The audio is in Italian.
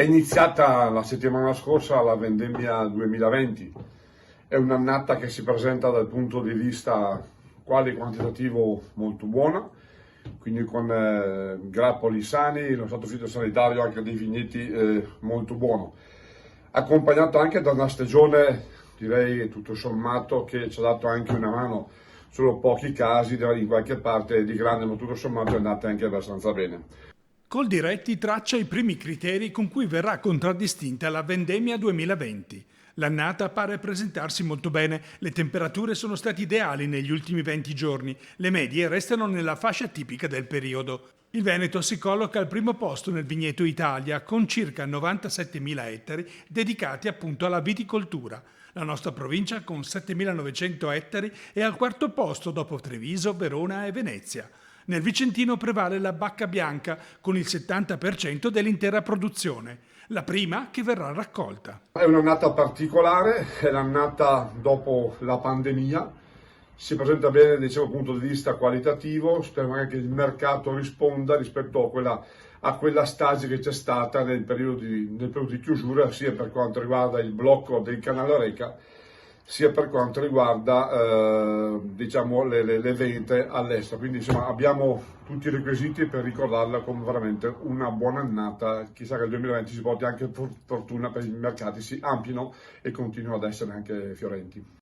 È iniziata la settimana scorsa la vendemmia 2020, è un'annata che si presenta dal punto di vista quale quantitativo molto buona, quindi con grappoli sani, lo stato fitosanitario anche dei vigneti molto buono, accompagnato anche da una stagione, direi tutto sommato, che ci ha dato anche una mano, solo pochi casi in qualche parte di grande, ma tutto sommato è andata anche abbastanza bene. Coldiretti traccia i primi criteri con cui verrà contraddistinta la vendemmia 2020. L'annata pare presentarsi molto bene, le temperature sono state ideali negli ultimi 20 giorni, le medie restano nella fascia tipica del periodo. Il Veneto si colloca al primo posto nel vigneto Italia con circa 97.000 ettari dedicati appunto alla viticoltura. La nostra provincia con 7.900 ettari è al quarto posto dopo Treviso, Verona e Venezia. Nel Vicentino prevale la bacca bianca con il 70% dell'intera produzione, la prima che verrà raccolta. È un'annata particolare, è l'annata dopo la pandemia, si presenta bene dal punto di vista qualitativo, speriamo anche che il mercato risponda rispetto a quella stasi che c'è stata nel periodo di chiusura, sia per quanto riguarda il blocco del canale Oreca, sia per quanto riguarda le vendite all'estero. Quindi insomma, abbiamo tutti i requisiti per ricordarla come veramente una buona annata. Chissà che il 2020 si porti anche fortuna per i mercati si amplino e continuino ad essere anche fiorenti.